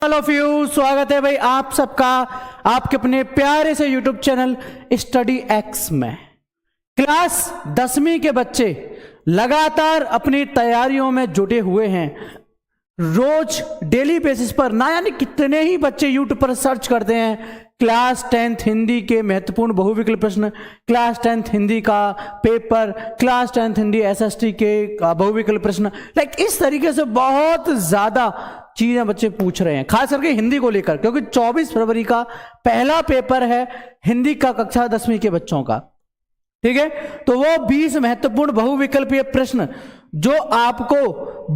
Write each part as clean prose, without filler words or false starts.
All of you, स्वागत है भाई आप सबका आपके अपने प्यारे से यूट्यूब चैनल स्टडी एक्स में। क्लास 10वीं के बच्चे लगातार अपनी तैयारियों में जुटे हुए हैं। रोज डेली बेसिस पर ना यानी कितने ही बच्चे यूट्यूब पर सर्च करते हैं क्लास 10th हिंदी के महत्वपूर्ण बहुविकल्प प्रश्न, क्लास 10th हिंदी का paper, class 10th Hindi SST के बहुविकल्प प्रश्न। लाइक इस तरीके से बहुत ज्यादा चीजें बच्चे पूछ रहे हैं, खास करके हिंदी को लेकर, क्योंकि 24 फरवरी का पहला पेपर है हिंदी का कक्षा 10वीं के बच्चों का। ठीक है, तो वो 20 महत्वपूर्ण बहुविकल्पीय प्रश्न जो आपको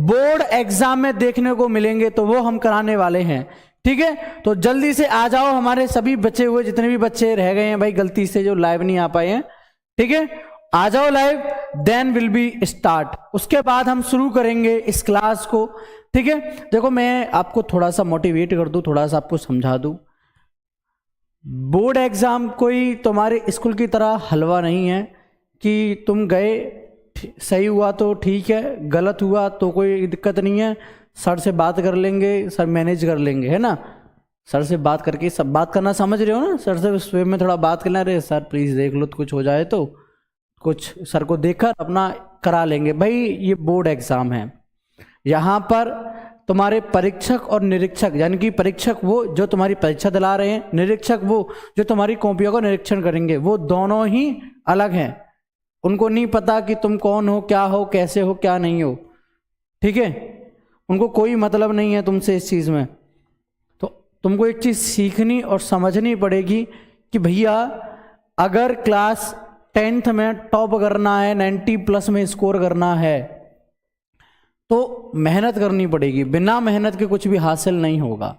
बोर्ड एग्जाम में देखने को मिलेंगे तो वो हम कराने वाले हैं। ठीक है, तो जल्दी से आ जाओ, हमारे सभी बचे हुए जितने भी बच्चे रह गए हैं भाई गलती से जो लाइव नहीं आ पाए हैं, ठीक है, आ जाओ live, then will be start. उसके बाद हम शुरू करेंगे इस क्लास को। ठीक है, देखो मैं आपको थोड़ा सा मोटिवेट कर दूं, थोड़ा सा आपको समझा दूं। बोर्ड एग्जाम कोई तुम्हारे स्कूल की तरह हलवा नहीं है कि तुम गए, सही हुआ तो ठीक है, गलत हुआ तो कोई दिक्कत नहीं है, सर से बात कर लेंगे, सर मैनेज कर लेंगे, है ना। सर से बात करके सब बात करना समझ रहे हो ना, सर से उस वे में थोड़ा बात करना, अरे सर प्लीज़ देख लो तो कुछ हो जाए तो कुछ सर को देखकर अपना करा लेंगे। भाई ये बोर्ड एग्ज़ाम है, यहाँ पर तुम्हारे परीक्षक और निरीक्षक, यानी कि परीक्षक वो जो तुम्हारी परीक्षा दिला रहे हैं, निरीक्षक वो जो तुम्हारी कॉपियों का निरीक्षण करेंगे, वो दोनों ही अलग हैं। उनको नहीं पता कि तुम कौन हो, क्या हो, कैसे हो, क्या नहीं हो। ठीक है, उनको कोई मतलब नहीं है तुमसे इस चीज़ में। तो तुमको एक चीज़ सीखनी और समझनी पड़ेगी कि भैया अगर क्लास 10th में टॉप करना है, 90+ में स्कोर करना है, तो मेहनत करनी पड़ेगी। बिना मेहनत के कुछ भी हासिल नहीं होगा।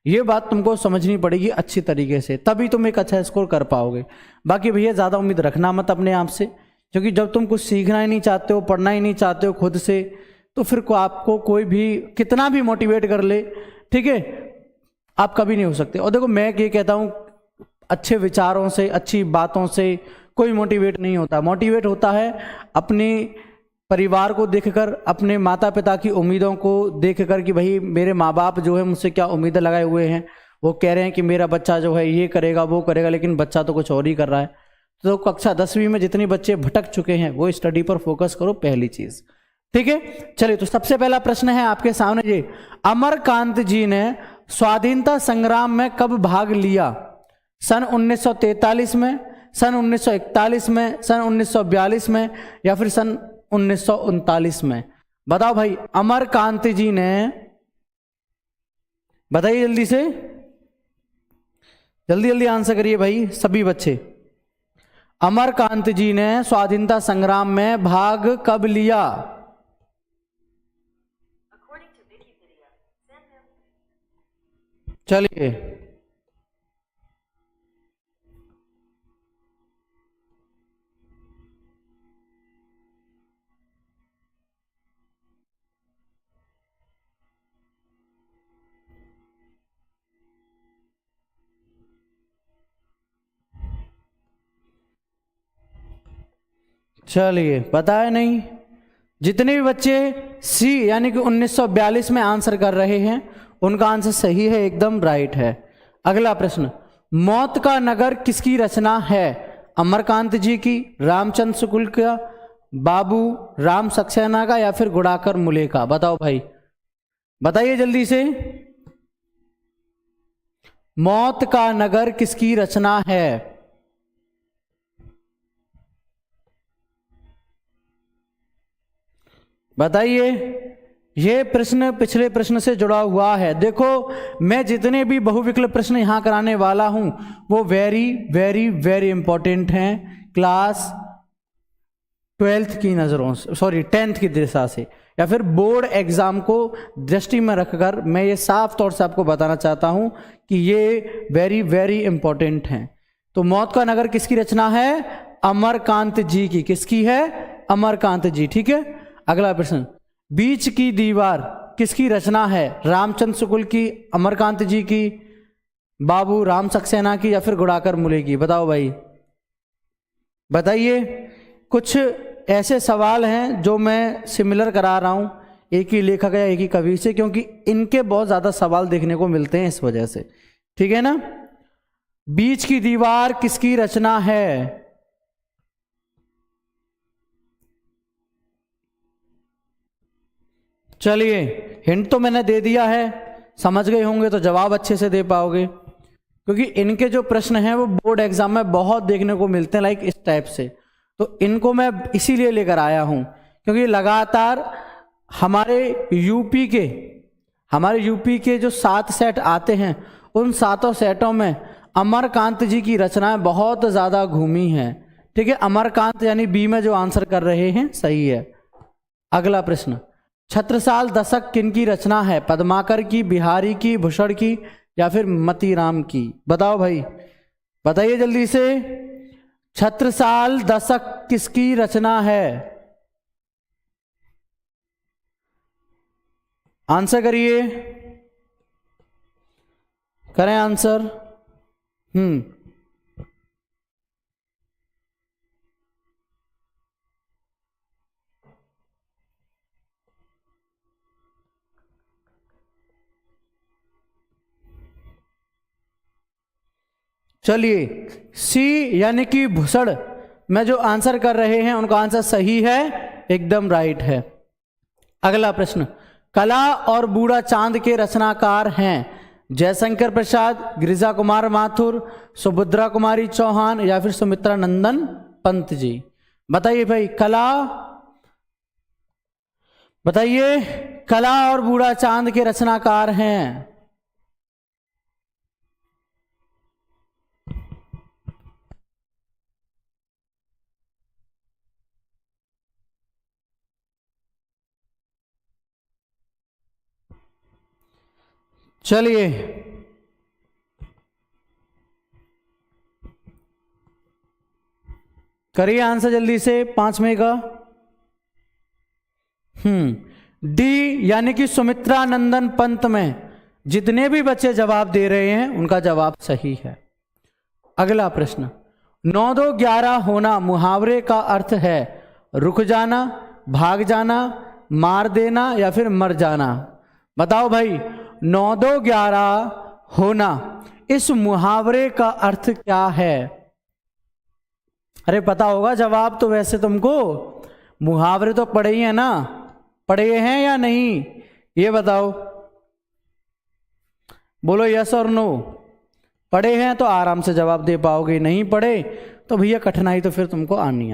ये बात तुमको समझनी पड़ेगी अच्छी तरीके से, तभी तुम एक अच्छा स्कोर कर पाओगे। बाकी भैया ज़्यादा उम्मीद रखना मत अपने आप से, क्योंकि जब तुम कुछ सीखना ही नहीं चाहते हो, पढ़ना ही नहीं चाहते हो खुद से, तो फिर को आपको कोई भी कितना भी मोटिवेट कर ले, ठीक है, आप कभी नहीं हो सकते। और देखो मैं ये कहता हूँ, अच्छे विचारों से, अच्छी बातों से कोई मोटिवेट नहीं होता। मोटिवेट होता है अपने परिवार को देखकर, अपने माता पिता की उम्मीदों को देखकर कि भाई मेरे माँ बाप जो है मुझसे क्या उम्मीदें लगाए हुए हैं, वो कह रहे हैं कि मेरा बच्चा जो है ये करेगा वो करेगा, लेकिन बच्चा तो कुछ और ही कर रहा है। तो कक्षा 10वीं में जितने बच्चे भटक चुके हैं वो स्टडी पर फोकस करो, पहली चीज। ठीक है, चलिए तो सबसे पहला प्रश्न है आपके सामने ये, अमरकांत जी ने स्वाधीनता संग्राम में कब भाग लिया? सन 1943 में, सन 1941 में, सन 1942 में, या फिर सन 1939 में? बताओ भाई, अमरकांत जी ने, बताइए जल्दी से, जल्दी जल्दी आंसर करिए भाई सभी बच्चे। अमरकांत जी ने स्वाधीनता संग्राम में भाग कब लिया? चलिए चलिए, पता है नहीं? जितने भी बच्चे सी यानी कि 1942 में आंसर कर रहे हैं उनका आंसर सही है, एकदम राइट है। अगला प्रश्न, मौत का नगर किसकी रचना है? अमरकांत जी की, रामचंद्र शुक्ल का, बाबू राम सक्सेना का, या फिर गुड़ाकर मुले का? बताओ भाई, बताइए जल्दी से। मौत का नगर किसकी रचना है? बताइए। यह प्रश्न पिछले प्रश्न से जुड़ा हुआ है। देखो मैं जितने भी बहुविकल्प प्रश्न यहां कराने वाला हूं वो वेरी वेरी वेरी इंपॉर्टेंट हैं क्लास 12th की नजरों से, सॉरी 10th की दिशा से, या फिर बोर्ड एग्जाम को दृष्टि में रखकर मैं ये साफ तौर से आपको बताना चाहता हूं कि ये वेरी वेरी इंपॉर्टेंट हैं। तो मौत का नगर किसकी रचना है? अमरकांत जी की। किसकी है? अमरकांत जी। ठीक है, अगला प्रश्न, बीच की दीवार किसकी रचना है? रामचंद्र शुक्ल की, अमरकांत जी की, बाबू राम सक्सेना की, या फिर गुड़ाकर मुले की? बताओ भाई, बताइए। कुछ ऐसे सवाल हैं जो मैं सिमिलर करा रहा हूं, एक ही लेखक या एक ही कवि से, क्योंकि इनके बहुत ज्यादा सवाल देखने को मिलते हैं इस वजह से। ठीक है ना। बीच की दीवार किसकी रचना है? चलिए, हिंट तो मैंने दे दिया है, समझ गए होंगे तो जवाब अच्छे से दे पाओगे, क्योंकि इनके जो प्रश्न हैं वो बोर्ड एग्जाम में बहुत देखने को मिलते हैं, लाइक इस टाइप से। तो इनको मैं इसीलिए लेकर आया हूं क्योंकि लगातार हमारे यूपी के जो 7 सेट आते हैं, उन 7 सेटों में अमरकांत जी की रचनाएं बहुत ज्यादा घूमी हैं। ठीक है, अमरकांत यानी बी में जो आंसर कर रहे हैं सही है। अगला प्रश्न, छत्रसाल दशक किनकी रचना है? पद्माकर की, बिहारी की, भूषण की या फिर मतीराम की? बताओ भाई, बताइए जल्दी से। छत्रसाल दशक किसकी रचना है? आंसर करिए, करें आंसर। चलिए, सी यानी कि भूषण में जो आंसर कर रहे हैं उनका आंसर सही है, एकदम राइट है। अगला प्रश्न, कला और बूढ़ा चांद के रचनाकार हैं जयशंकर प्रसाद, गिरिजा कुमार माथुर, सुभद्रा कुमारी चौहान या फिर सुमित्रा नंदन पंत जी? बताइए भाई, बताइए, कला और बूढ़ा चांद के रचनाकार हैं। चलिए, करिए आंसर जल्दी से, 5 में का। डी यानी कि सुमित्रा नंदन पंत में जितने भी बच्चे जवाब दे रहे हैं उनका जवाब सही है। अगला प्रश्न, 9-2-11 होना मुहावरे का अर्थ है रुक जाना, भाग जाना, मार देना या फिर मर जाना? बताओ भाई, 9-2-11 होना इस मुहावरे का अर्थ क्या है? अरे पता होगा जवाब तो, वैसे तुमको मुहावरे तो पढ़े ही है ना, पढ़े हैं या नहीं, ये बताओ, बोलो यस और नो। पढ़े हैं तो आराम से जवाब दे पाओगे, नहीं पढ़े तो भैया कठिनाई तो फिर तुमको आनी।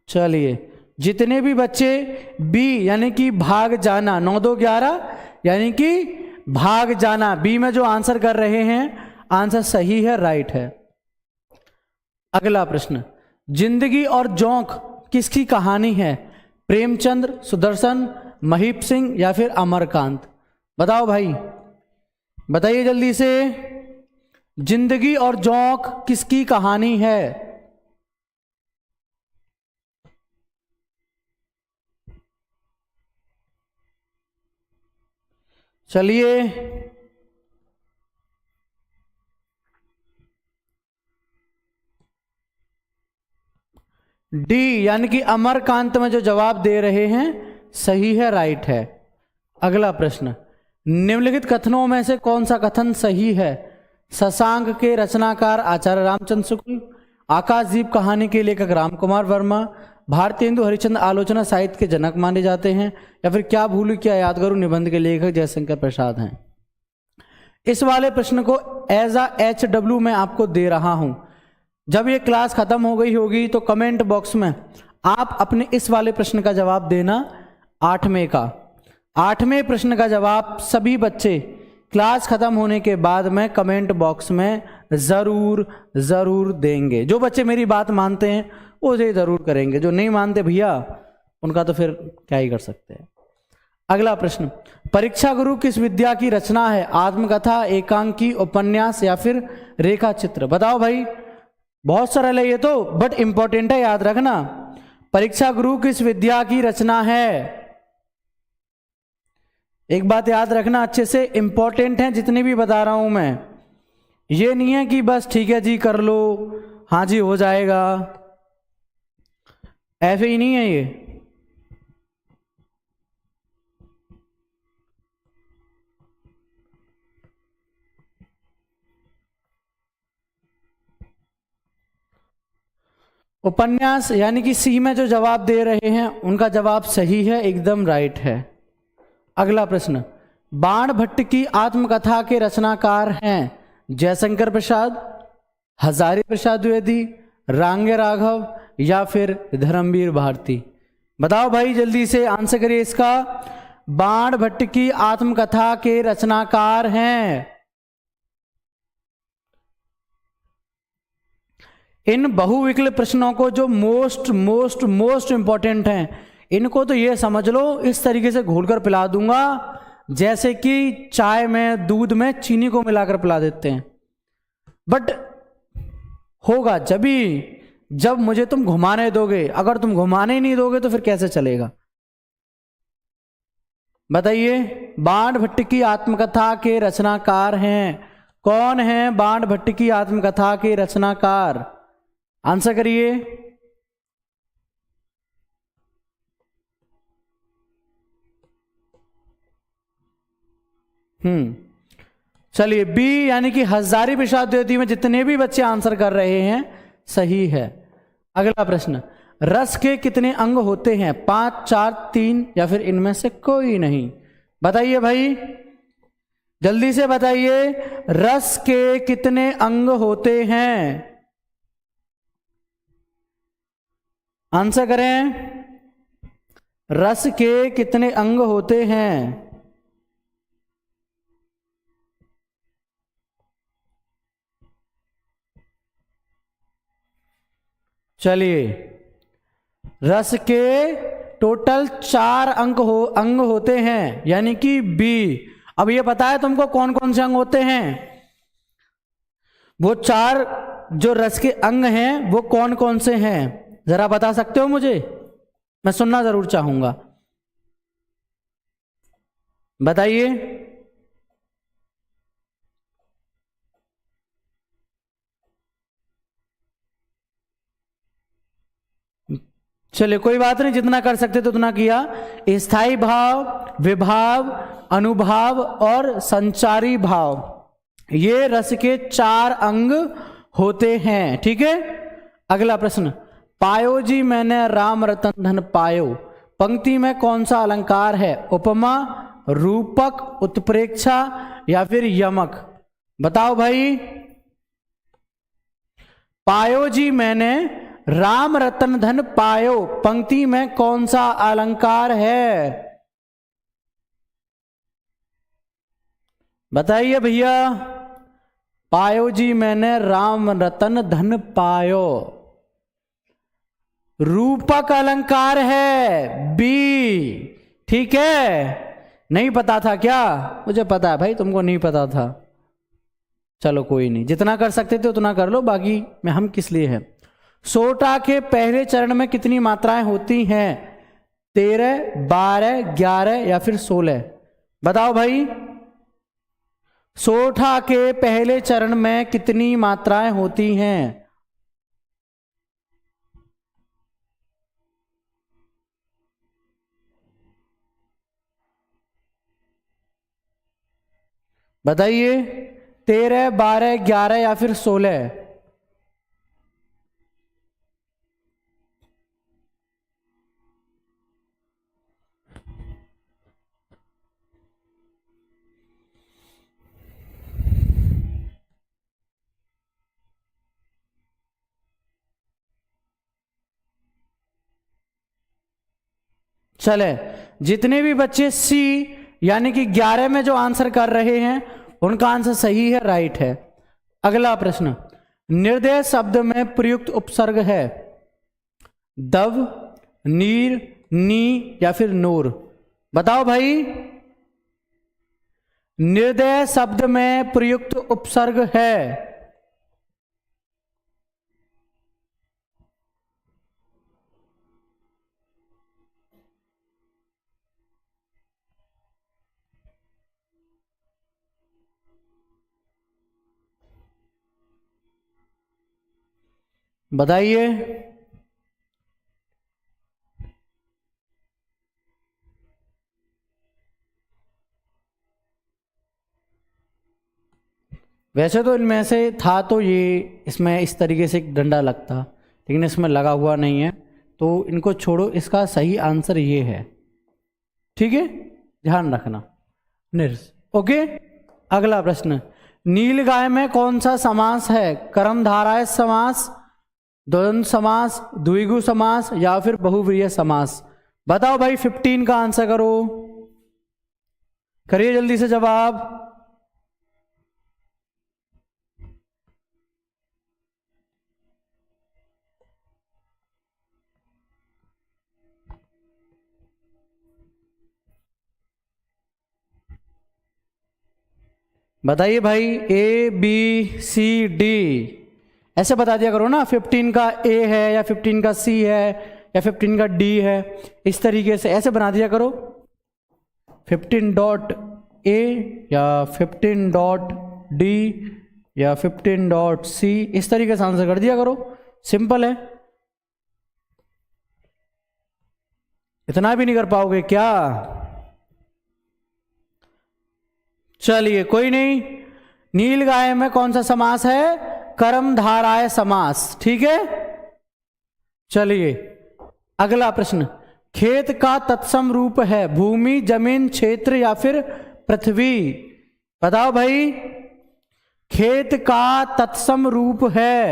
चलिए, जितने भी बच्चे बी यानी कि भाग जाना, 9-2-11 यानी कि भाग जाना, बी में जो आंसर कर रहे हैं आंसर सही है, राइट है। अगला प्रश्न, जिंदगी और जोंक किसकी कहानी है? प्रेमचंद्र, सुदर्शन, महीप सिंह या फिर अमरकांत? बताओ भाई, बताइए जल्दी से, जिंदगी और जोंक किसकी कहानी है? चलिए, डी यानी कि अमरकांत में जो जवाब दे रहे हैं सही है, राइट है। अगला प्रश्न, निम्नलिखित कथनों में से कौन सा कथन सही है? शशांक के रचनाकार आचार्य रामचंद्र शुक्ल, आकाशदीप कहानी के लेखक रामकुमार वर्मा, भारतेंदु हरिश्चंद्र आलोचना साहित्य के जनक माने जाते हैं या फिर क्या भूलू क्या याद करूं निबंध के लेखक जयशंकर प्रसाद हैं? इस वाले प्रश्न को एज अ HW मैं आपको दे रहा हूं। जब ये क्लास खत्म हो गई होगी तो कमेंट बॉक्स में आप अपने इस वाले प्रश्न का जवाब देना, 8वें का। 8वें प्रश्न का जवाब सभी बच्चे क्लास खत्म होने के बाद में कमेंट बॉक्स में जरूर देंगे। जो बच्चे मेरी बात मानते हैं वो ये जरूर करेंगे, जो नहीं मानते भैया उनका तो फिर क्या ही कर सकते हैं। अगला प्रश्न, परीक्षा गुरु किस विद्या की रचना है? आत्मकथा, एकांकी, उपन्यास या फिर रेखा चित्र? बताओ भाई, बहुत सरल है ये तो, बट इंपॉर्टेंट है, याद रखना। परीक्षा गुरु किस विद्या की रचना है? एक बात याद रखना अच्छे से, इंपॉर्टेंट है जितने भी बता रहा हूं मैं, ये नहीं है कि बस ठीक है जी कर लो, हाँ जी हो जाएगा। एफ ही नहीं है ये। उपन्यास यानी कि सी में जो जवाब दे रहे हैं उनका जवाब सही है, एकदम राइट है। अगला प्रश्न, बाण भट्ट की आत्मकथा के रचनाकार हैं जयशंकर प्रसाद, हजारी प्रसाद द्विवेदी, रांगे राघव या फिर धर्मवीर भारती। बताओ भाई जल्दी से आंसर करिए इसका। बाण भट्ट की आत्मकथा के रचनाकार हैं। इन बहुविकल्प प्रश्नों को जो मोस्ट मोस्ट मोस्ट इंपॉर्टेंट हैं, इनको तो ये समझ लो इस तरीके से घोलकर पिला दूंगा जैसे कि चाय में दूध में चीनी को मिलाकर पिला देते हैं। बट होगा जब मुझे तुम घुमाने दोगे। अगर तुम घुमाने ही नहीं दोगे तो फिर कैसे चलेगा? बताइए, बाण भट्ट की आत्मकथा के रचनाकार हैं कौन है? बाण भट्ट की आत्मकथा के रचनाकार, आंसर करिए। चलिए बी यानी कि हजारी प्रसाद द्विवेदी में जितने भी बच्चे आंसर कर रहे हैं सही है। अगला प्रश्न, रस के कितने अंग होते हैं? 5, 4, 3 या फिर इनमें से कोई नहीं? बताइए भाई जल्दी से बताइए, रस के कितने अंग होते हैं? आंसर करें। रस के कितने अंग होते हैं? चलिए, रस के टोटल 4 अंग होते हैं यानी कि बी। अब ये पता है तुमको कौन कौन से अंग होते हैं? वो 4 जो रस के अंग हैं वो कौन कौन से हैं, जरा बता सकते हो मुझे? मैं सुनना जरूर चाहूंगा, बताइए। चलिए कोई बात नहीं, जितना कर सकते तो उतना किया। स्थायी भाव, विभाव, अनुभाव और संचारी भाव, ये रस के 4 अंग होते हैं। ठीक है। अगला प्रश्न, पायो जी मैंने राम रतन धन पायो, पंक्ति में कौन सा अलंकार है? उपमा, रूपक, उत्प्रेक्षा या फिर यमक? बताओ भाई। पायो जी मैंने राम रतन धन पायो, पंक्ति में कौन सा अलंकार है? बताइए भैया। पायो जी मैंने राम रतन धन पायो, रूपक अलंकार है, बी। ठीक है। नहीं पता था क्या? मुझे पता है भाई तुमको नहीं पता था। चलो कोई नहीं, जितना कर सकते थे उतना कर लो, बाकी में हम किस लिए हैं। सोटा के पहले चरण में कितनी मात्राएं होती हैं? 13, 12, 11 या फिर 16? बताओ भाई। सोठा के पहले चरण में कितनी मात्राएं होती हैं? बताइए। 13, 12, 11 या फिर 16? चले, जितने भी बच्चे सी यानी कि 11 में जो आंसर कर रहे हैं उनका आंसर सही है, राइट है। अगला प्रश्न, निर्दय शब्द में प्रयुक्त उपसर्ग है दव, नीर, नी या फिर नूर? बताओ भाई। निर्दय शब्द में प्रयुक्त उपसर्ग है। बताइए। वैसे तो इनमें से था तो ये इसमें इस तरीके से एक डंडा लगता, लेकिन इसमें लगा हुआ नहीं है, तो इनको छोड़ो। इसका सही आंसर ये है, ठीक है, ध्यान रखना। ओके, अगला प्रश्न, नीलगाय में कौन सा समास है? कर्मधारय समास, द्वंद्व समास, द्विगु समास या फिर बहुव्रीहि समास? बताओ भाई, 15 का आंसर करो, करिए जल्दी से जवाब। बताइए भाई, ए बी सी डी ऐसे बता दिया करो ना, 15 का ए है या 15 का सी है या 15 का डी है, इस तरीके से ऐसे बना दिया करो। 15 डॉट ए या 15 डॉट डी या 15 डॉट सी, इस तरीके से आंसर कर दिया करो, सिंपल है। इतना भी नहीं कर पाओगे क्या? चलिए कोई नहीं। नीलगाय में कौन सा समास है? कर्मधारय समास, ठीक है। चलिए अगला प्रश्न, खेत का तत्सम रूप है भूमि, जमीन, क्षेत्र या फिर पृथ्वी? बताओ भाई, खेत का तत्सम रूप है।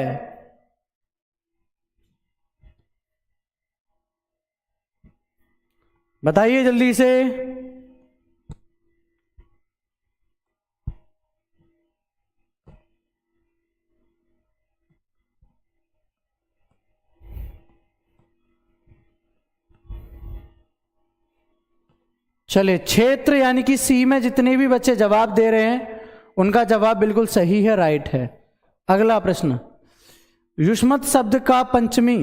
बताइए जल्दी से। चलिए, क्षेत्र यानी कि सी में जितने भी बच्चे जवाब दे रहे हैं उनका जवाब बिल्कुल सही है, राइट है। अगला प्रश्न, युष्मत शब्द का पंचमी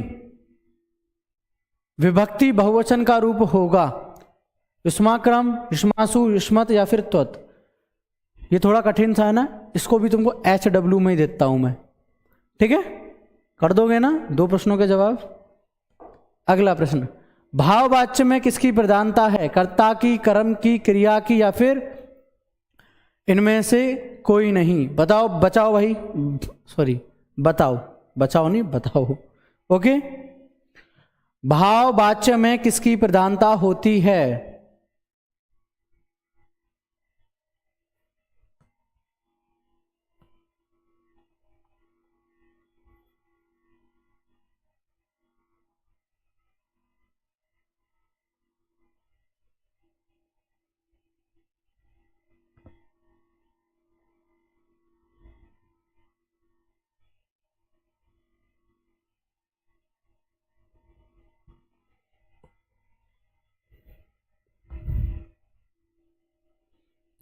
विभक्ति बहुवचन का रूप होगा? युष्माक्रम, युष्मासु, युष्मत या फिर त्वत? ये थोड़ा कठिन सा है ना, इसको भी तुमको HW में ही देता हूं मैं, ठीक है, कर दोगे ना 2 प्रश्नों के जवाब। अगला प्रश्न, भाववाच्य में किसकी प्रधानता है? कर्ता की, कर्म की, क्रिया की या फिर इनमें से कोई नहीं? बताओ, बचाओ भाई, सॉरी बताओ, बचाओ नहीं बताओ। ओके, भाववाच्य में किसकी प्रधानता होती है?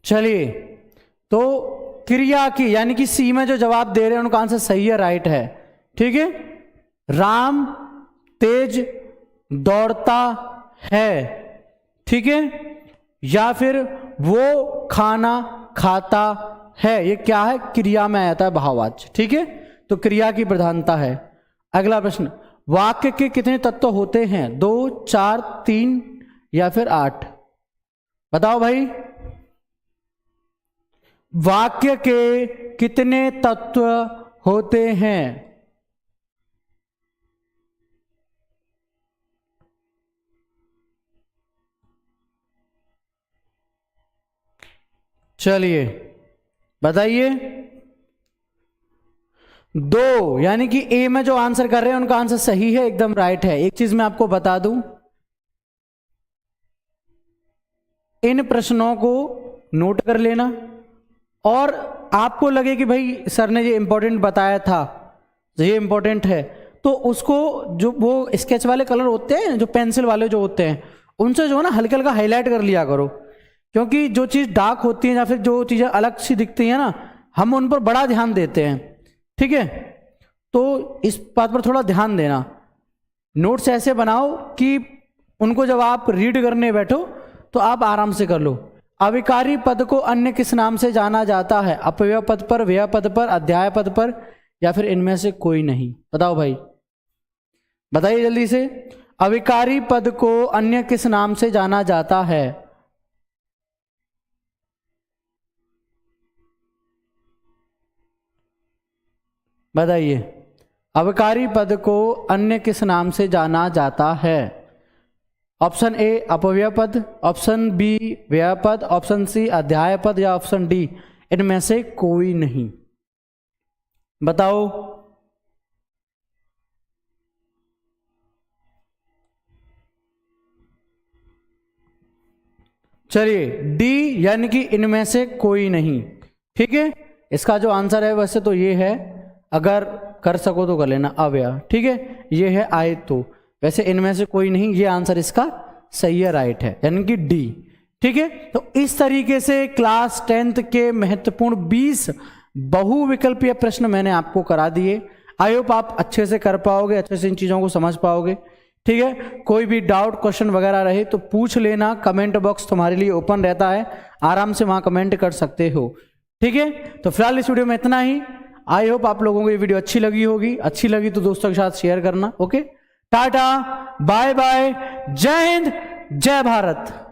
चलिए, तो क्रिया की यानी कि सी में जो जवाब दे रहे हैं उनका आंसर सही है, राइट है, ठीक है। राम तेज दौड़ता है, ठीक है, या फिर वो खाना खाता है, ये क्या है? क्रिया में आता है भाववाच्य, ठीक है, तो क्रिया की प्रधानता है। अगला प्रश्न, वाक्य के कितने तत्व होते हैं? 2, 4, 3 या फिर 8? बताओ भाई, वाक्य के कितने तत्व होते हैं? चलिए बताइए। 2, यानी कि ए में जो आंसर कर रहे हैं उनका आंसर सही है, एकदम राइट है। एक चीज मैं आपको बता दूं, इन प्रश्नों को नोट कर लेना, और आपको लगे कि भाई सर ने ये इंपॉर्टेंट बताया था, ये इंपॉर्टेंट है, तो उसको जो वो स्केच वाले कलर होते हैं, जो पेंसिल वाले जो होते हैं, उनसे जो है ना हल्का हल्का हाईलाइट कर लिया करो, क्योंकि जो चीज़ डार्क होती है या फिर जो चीज़ें अलग सी दिखती हैं ना, हम उन पर बड़ा ध्यान देते हैं, ठीक है। तो इस बात पर थोड़ा ध्यान देना। नोट्स ऐसे बनाओ कि उनको जब आप रीड करने बैठो तो आप आराम से कर लो। अविकारी पद को अन्य किस नाम से जाना जाता है? अपव्यय पद पर, व्यय पद पर, अध्याय पद पर या फिर इनमें से कोई नहीं? बताओ भाई, बताइए जल्दी से। अविकारी पद को अन्य किस नाम से जाना जाता है? बताइए, अवकारी पद को अन्य किस नाम से जाना जाता है? ऑप्शन ए अपव्यय पद, ऑप्शन बी व्यय पद, ऑप्शन सी अध्याय पद या ऑप्शन डी इनमें से कोई नहीं। बताओ। चलिए, डी यानी कि इनमें से कोई नहीं। ठीक है, इसका जो आंसर है वैसे तो ये है, अगर कर सको तो कर लेना, अव्यय। ठीक है, ये है आय तो, वैसे इनमें से कोई नहीं, ये आंसर इसका सही है, राइट है, यानी कि डी। ठीक है, तो इस तरीके से क्लास 10th के महत्वपूर्ण 20 बहुविकल्पीय प्रश्न मैंने आपको करा दिए। आई होप आप अच्छे से कर पाओगे, अच्छे से इन चीजों को समझ पाओगे। ठीक है, कोई भी डाउट क्वेश्चन वगैरह रहे तो पूछ लेना, कमेंट बॉक्स तुम्हारे लिए ओपन रहता है, आराम से वहां कमेंट कर सकते हो। ठीक है, तो फिलहाल इस वीडियो में इतना ही। आई होप आप लोगों को ये वीडियो अच्छी लगी होगी, अच्छी लगी तो दोस्तों के साथ शेयर करना। ओके, टाटा, बाय बाय, जय हिंद, जय भारत।